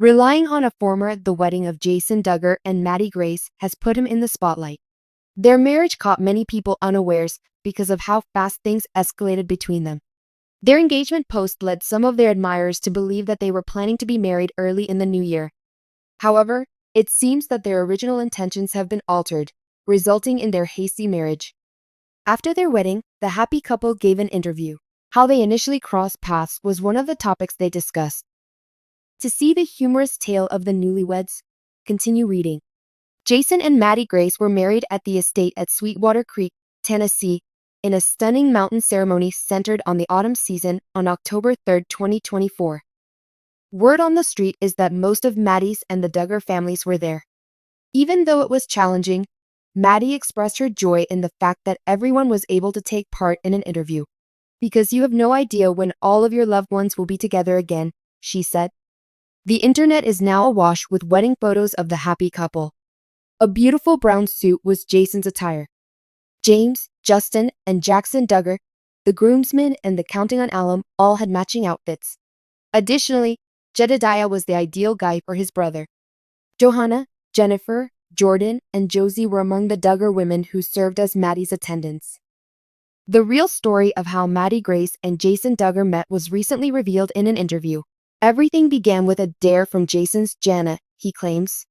Relying on a former at the wedding of Jason Duggar and Maddie Grace has put him in the spotlight. Their marriage caught many people unawares because of how fast things escalated between them. Their engagement post led some of their admirers to believe that they were planning to be married early in the new year. However, it seems that their original intentions have been altered, resulting in their hasty marriage. After their wedding, the happy couple gave an interview. How they initially crossed paths was one of the topics they discussed. To see the humorous tale of the newlyweds, continue reading. Jason and Maddie Grace were married at the estate at Sweetwater Creek, Tennessee, in a stunning mountain ceremony centered on the autumn season on October 3, 2024. Word on the street is that most of Maddie's and the Duggar families were there. Even though it was challenging, Maddie expressed her joy in the fact that everyone was able to take part in an interview. Because you have no idea when all of your loved ones will be together again, she said. The internet is now awash with wedding photos of the happy couple. A beautiful brown suit was Jason's attire. James, Justin, and Jackson Duggar, the groomsmen and the Counting on Alum, all had matching outfits. Additionally, Jedidiah was the ideal guy for his brother. Johannah, Jennifer, Jordan, and Josie were among the Duggar women who served as Maddie's attendants. The real story of how Maddie Grace and Jason Duggar met was recently revealed in an interview. Everything began with a dare from Jason's Johannah, he claims.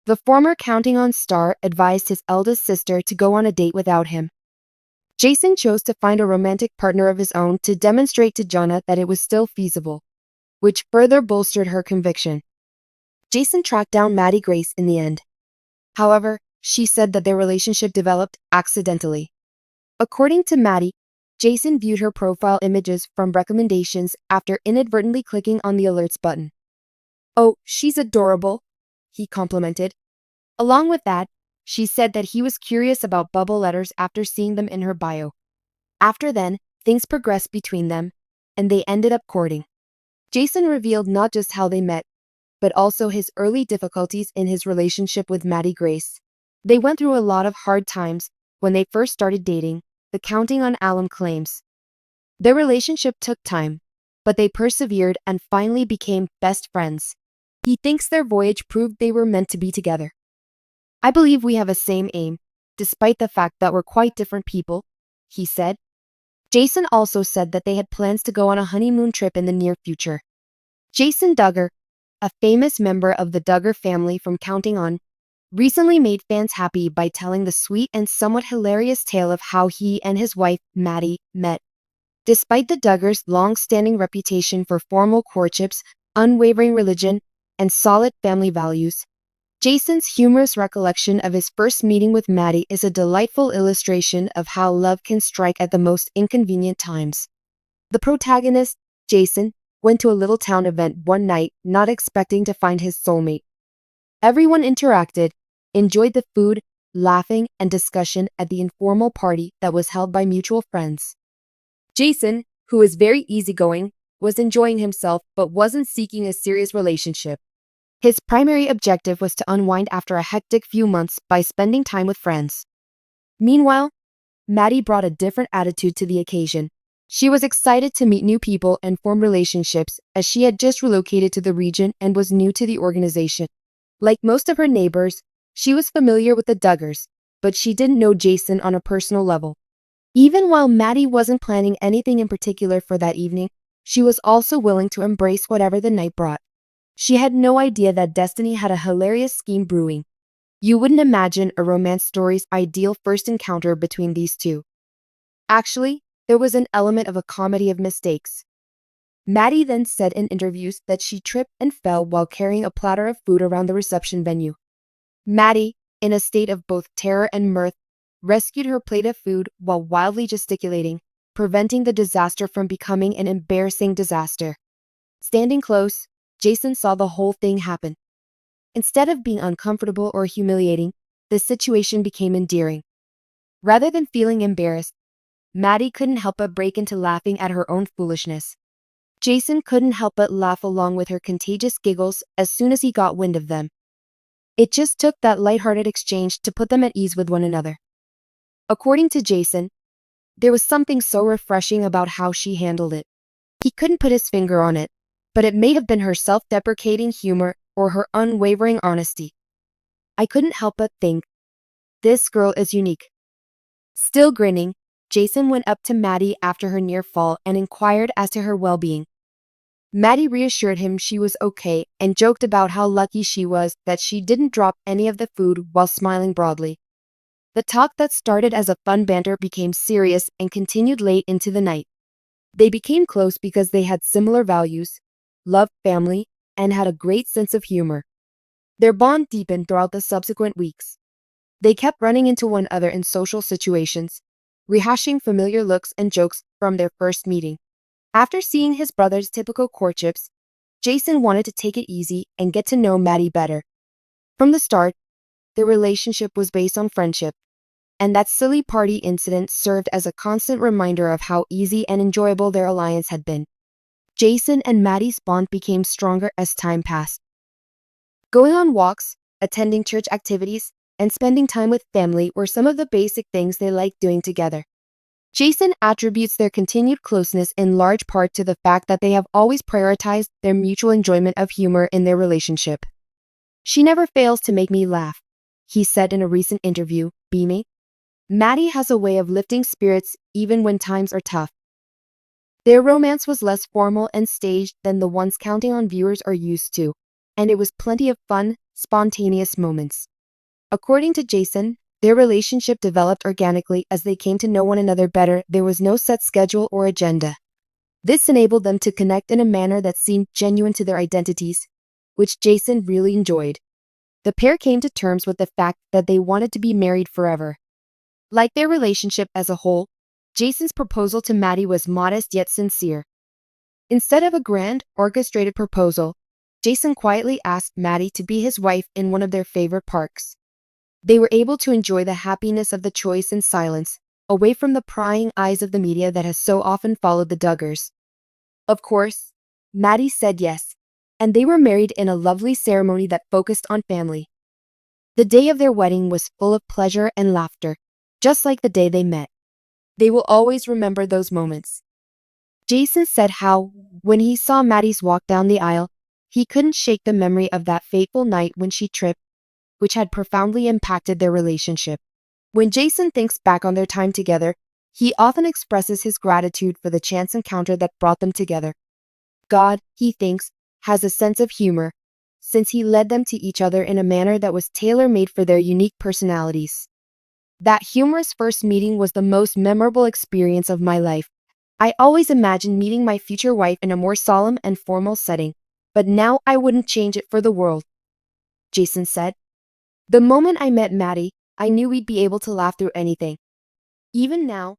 The former Counting On star advised his eldest sister to go on a date without him. Jason chose to find a romantic partner of his own to demonstrate to Johannah that it was still feasible, which further bolstered her conviction. Jason tracked down Maddie Grace in the end. However, she said that their relationship developed accidentally. According to Maddie, Jason viewed her profile images from recommendations after inadvertently clicking on the alerts button. "Oh, she's adorable," he complimented. Along with that, she said that he was curious about bubble letters after seeing them in her bio. After then, things progressed between them, and they ended up courting. Jason revealed not just how they met, but also his early difficulties in his relationship with Maddie Grace. They went through a lot of hard times when they first started dating, the Counting on Alum claims. Their relationship took time, but they persevered and finally became best friends. He thinks their voyage proved they were meant to be together. "I believe we have a same aim, despite the fact that we're quite different people," he said. Jason also said that they had plans to go on a honeymoon trip in the near future. Jason Duggar, a famous member of the Duggar family from Counting On, recently made fans happy by telling the sweet and somewhat hilarious tale of how he and his wife, Maddie, met. Despite the Duggars' long-standing reputation for formal courtships, unwavering religion, and solid family values, Jason's humorous recollection of his first meeting with Maddie is a delightful illustration of how love can strike at the most inconvenient times. The protagonist, Jason, went to a little town event one night not expecting to find his soulmate. Everyone interacted, enjoyed the food, laughing, and discussion at the informal party that was held by mutual friends. Jason, who is very easygoing, was enjoying himself but wasn't seeking a serious relationship. His primary objective was to unwind after a hectic few months by spending time with friends. Meanwhile, Maddie brought a different attitude to the occasion. She was excited to meet new people and form relationships as she had just relocated to the region and was new to the organization. Like most of her neighbors, she was familiar with the Duggars, but she didn't know Jason on a personal level. Even while Maddie wasn't planning anything in particular for that evening, she was also willing to embrace whatever the night brought. She had no idea that destiny had a hilarious scheme brewing. You wouldn't imagine a romance story's ideal first encounter between these two. Actually, there was an element of a comedy of mistakes. Maddie then said in interviews that she tripped and fell while carrying a platter of food around the reception venue. Maddie, in a state of both terror and mirth, rescued her plate of food while wildly gesticulating, preventing the disaster from becoming an embarrassing disaster. Standing close, Jason saw the whole thing happen. Instead of being uncomfortable or humiliating, the situation became endearing. Rather than feeling embarrassed, Maddie couldn't help but break into laughing at her own foolishness. Jason couldn't help but laugh along with her contagious giggles as soon as he got wind of them. It just took that lighthearted exchange to put them at ease with one another. According to Jason, there was something so refreshing about how she handled it. He couldn't put his finger on it, but it may have been her self-deprecating humor or her unwavering honesty. I couldn't help but think, this girl is unique. Still grinning, Jason went up to Maddie after her near fall and inquired as to her well-being. Maddie reassured him she was okay and joked about how lucky she was that she didn't drop any of the food while smiling broadly. The talk that started as a fun banter became serious and continued late into the night. They became close because they had similar values, loved family, and had a great sense of humor. Their bond deepened throughout the subsequent weeks. They kept running into one another in social situations, rehashing familiar looks and jokes from their first meeting. After seeing his brother's typical courtships, Jason wanted to take it easy and get to know Maddie better. From the start, their relationship was based on friendship, and that silly party incident served as a constant reminder of how easy and enjoyable their alliance had been. Jason and Maddie's bond became stronger as time passed. Going on walks, attending church activities, and spending time with family were some of the basic things they liked doing together. Jason attributes their continued closeness in large part to the fact that they have always prioritized their mutual enjoyment of humor in their relationship. "She never fails to make me laugh," he said in a recent interview, beaming. "Maddie has a way of lifting spirits even when times are tough." Their romance was less formal and staged than the ones counting on viewers are used to, and it was plenty of fun, spontaneous moments. According to Jason, their relationship developed organically as they came to know one another better. There was no set schedule or agenda. This enabled them to connect in a manner that seemed genuine to their identities, which Jason really enjoyed. The pair came to terms with the fact that they wanted to be married forever. Like their relationship as a whole, Jason's proposal to Maddie was modest yet sincere. Instead of a grand, orchestrated proposal, Jason quietly asked Maddie to be his wife in one of their favorite parks. They were able to enjoy the happiness of the choice in silence, away from the prying eyes of the media that has so often followed the Duggars. Of course, Maddie said yes, and they were married in a lovely ceremony that focused on family. The day of their wedding was full of pleasure and laughter, just like the day they met. They will always remember those moments. Jason said how, when he saw Maddie's walk down the aisle, he couldn't shake the memory of that fateful night when she tripped, which had profoundly impacted their relationship. When Jason thinks back on their time together, he often expresses his gratitude for the chance encounter that brought them together. God, he thinks, has a sense of humor, since he led them to each other in a manner that was tailor-made for their unique personalities. "That humorous first meeting was the most memorable experience of my life. I always imagined meeting my future wife in a more solemn and formal setting, but now I wouldn't change it for the world," Jason said. "The moment I met Maddie, I knew we'd be able to laugh through anything. Even now,